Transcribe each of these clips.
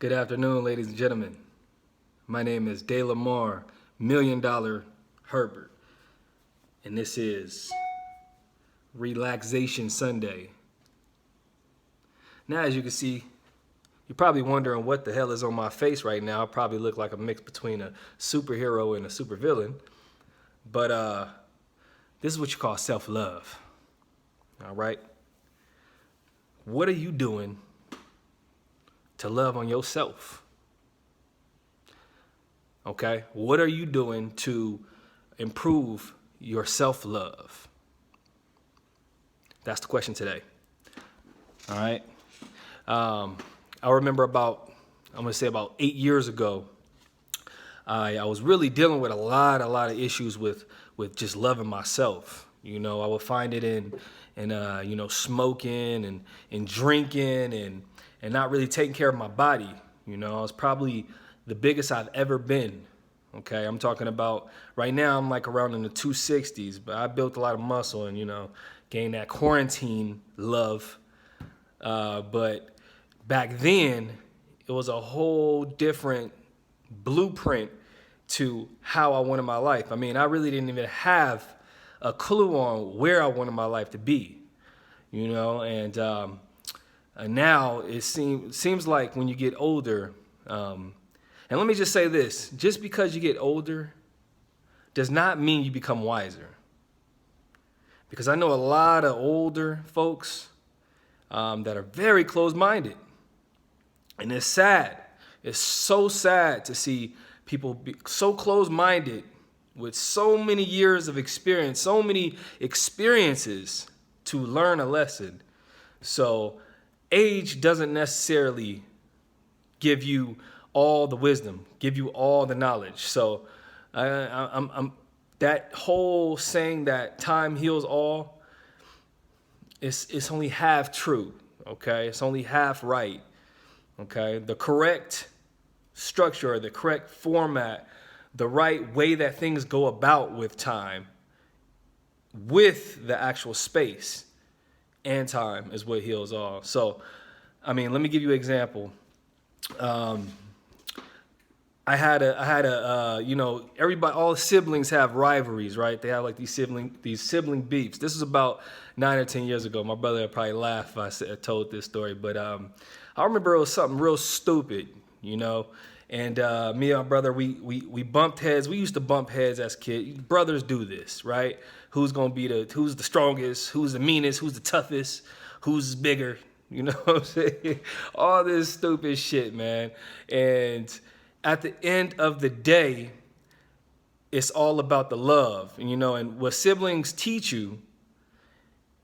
Good afternoon, ladies and gentlemen. My name is De Lamar, Million Dollar Herbert, and this is Relaxation Sunday. Now, as you can see, you're probably wondering what the hell is on my face right now. I probably look like a mix between a superhero and a supervillain, but this is what you call self-love. All right? What are you doing to love on yourself? Okay? What are you doing to improve your self-love? That's the question today. All right? I remember about 8 years ago, I was really dealing with a lot of issues with just loving myself. You know, I would find it in smoking and drinking and not really taking care of my body. You know, I was probably the biggest I've ever been. Okay, I'm talking about right now I'm like around in the 260s, but I built a lot of muscle and, gained that quarantine love. But back then, it was a whole different blueprint to how I wanted my life. I mean, I really didn't even have a clue on where I wanted my life to be, and now it seems like when you get older, and let me just say this, just because you get older does not mean you become wiser. Because I know a lot of older folks that are very closed-minded. And it's sad. It's so sad to see people be so closed-minded with so many years of experience, so many experiences to learn a lesson. So age doesn't necessarily give you all the wisdom, give you all the knowledge. So I'm that whole saying that time heals all, it's only half true, okay? It's only half right, okay? The correct structure, the correct format, the right way that things go about with time, with the actual space and time is what heals all. So, let me give you an example. I had a everybody, all siblings have rivalries, right? They have like these sibling beefs. This was about 9 or 10 years ago. My brother would probably laugh if I told this story, but I remember it was something real stupid, and me and my brother, we bumped heads. We used to bump heads as kids. Brothers do this, right? Who's the strongest? Who's the meanest? Who's the toughest? Who's bigger? You know what I'm saying? All this stupid shit, man. And at the end of the day, it's all about the love. And what siblings teach you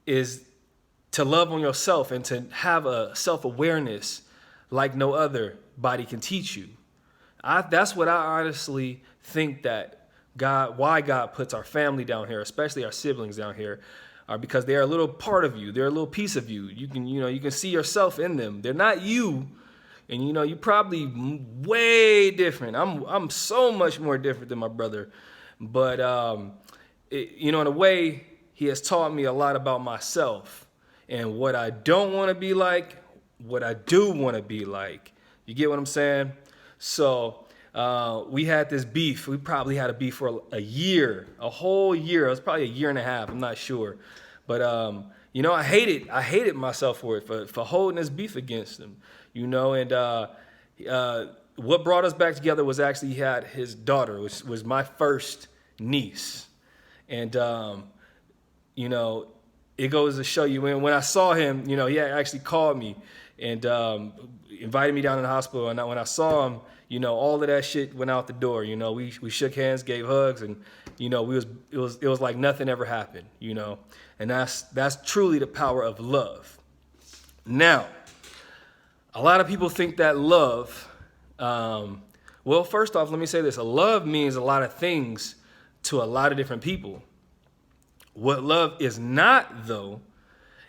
is to love on yourself and to have a self-awareness like no other body can teach you. That's what I honestly think that why God puts our family down here, especially our siblings down here, are because they are a little part of you. They're a little piece of you. You can see yourself in them. They're not you. And you're probably way different. I'm so much more different than my brother, but in a way, he has taught me a lot about myself and what I don't want to be like, what I do want to be like. You get what I'm saying? So we had this beef. We probably had a beef for a year, a whole year. It was probably a year and a half. I'm not sure, but I hated myself for it, for holding this beef against him. And what brought us back together was actually he had his daughter, which was my first niece. And, it goes to show you, when I saw him, he had actually called me and invited me down to the hospital. And when I saw him, all of that shit went out the door. We shook hands, gave hugs, and, it was like nothing ever happened, And that's truly the power of love. Now, a lot of people think that love, well, first off, let me say this. Love means a lot of things to a lot of different people. What love is not, though,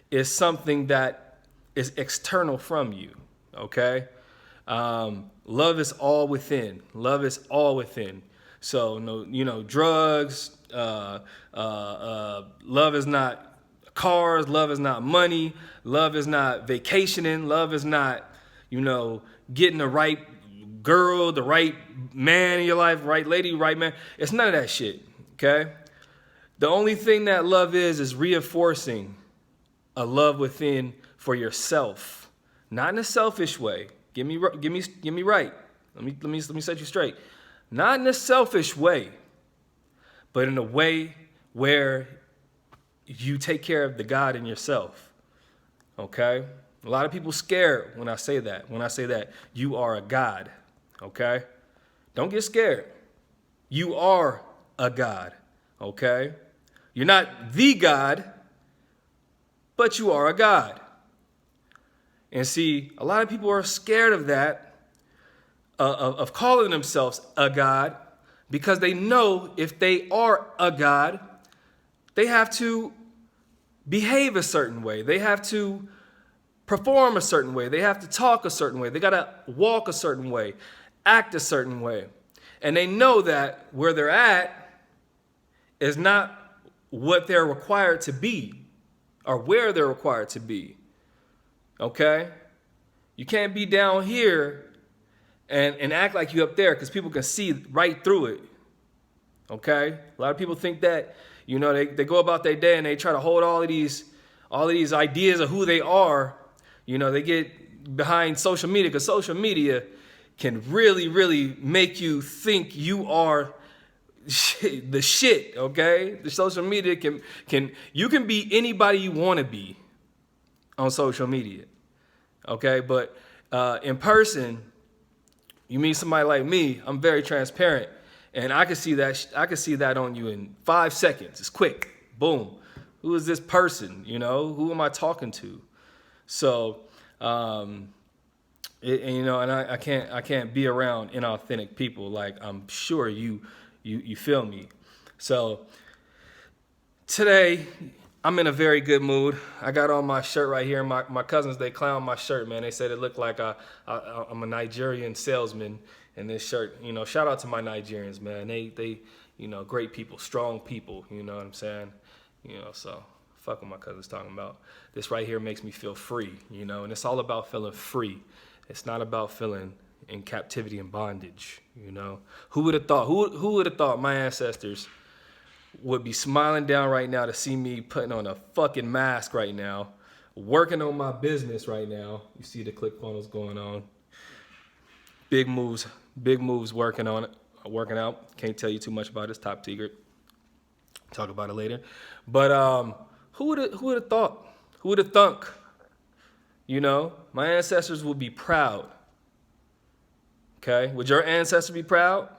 is something that is external from you, okay? Love is all within. Love is all within. So, no, drugs, love is not cars, love is not money, love is not vacationing, love is not, getting the right girl, the right man in your life, right lady, right man. It's none of that shit, okay? The only thing that love is reinforcing a love within for yourself, not in a selfish way. Get me right. Let me set you straight. Not in a selfish way, but in a way where you take care of the God in yourself. Okay? A lot of people scared when I say that. When I say that you are a God. Okay? Don't get scared. You are a God. Okay? You're not the God, but you are a God. And see, a lot of people are scared of that, of calling themselves a God, because they know if they are a God, they have to behave a certain way. They have to perform a certain way. They have to talk a certain way. They got to walk a certain way, act a certain way. And they know that where they're at is not what they're required to be or where they're required to be. Okay? You can't be down here and act like you up there because people can see right through it. Okay? A lot of people think that, they go about their day and they try to hold all of these ideas of who they are. They get behind social media because social media can really, really make you think you are the shit, okay? The social media you can be anybody you want to be on social media, okay? But in person, you meet somebody like me, I'm very transparent, and I can see that on you in 5 seconds. It's quick, boom. Who is this person? Who am I talking to? So, and I can't be around inauthentic people. Like I'm sure you feel me. So today I'm in a very good mood. I got on my shirt right here. My cousins, they clown my shirt, man. They said it looked like I'm a Nigerian salesman in this shirt. Shout out to my Nigerians, man. They great people, strong people. You know what I'm saying? So fuck what my cousin's talking about. This right here makes me feel free, and it's all about feeling free. It's not about feeling in captivity and bondage, Who would have thought? Who would have thought my ancestors would be smiling down right now to see me putting on a fucking mask right now, working on my business right now. You see the ClickFunnels going on. Big moves working out. Can't tell you too much about it. It's top secret. Talk about it later. But who would have thought? Who would have thunk? My ancestors would be proud. Okay? Would your ancestors be proud?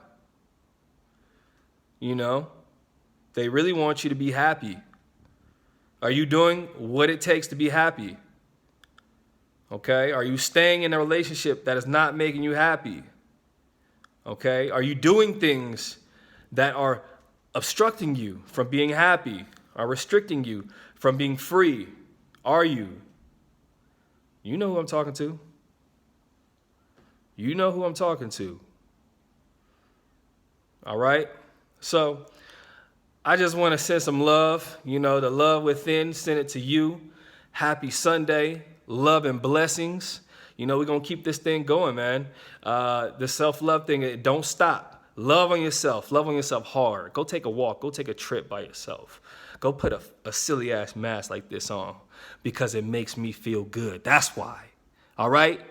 They really want you to be happy. Are you doing what it takes to be happy? Okay? Are you staying in a relationship that is not making you happy? Okay? Are you doing things that are obstructing you from being happy, are restricting you from being free? Are you? You know who I'm talking to. You know who I'm talking to. All right? So I just want to send some love, the love within, send it to you. Happy Sunday, love and blessings. We're going to keep this thing going, man. The self-love thing, don't stop. Love on yourself hard. Go take a walk, go take a trip by yourself. Go put a silly-ass mask like this on because it makes me feel good. That's why. All right?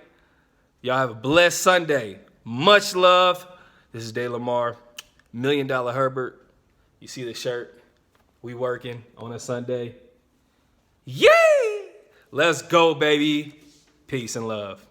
Y'all have a blessed Sunday. Much love. This is De Lamar, $1 Million Herbert. You see the shirt? We working on a Sunday. Yay! Let's go, baby. Peace and love.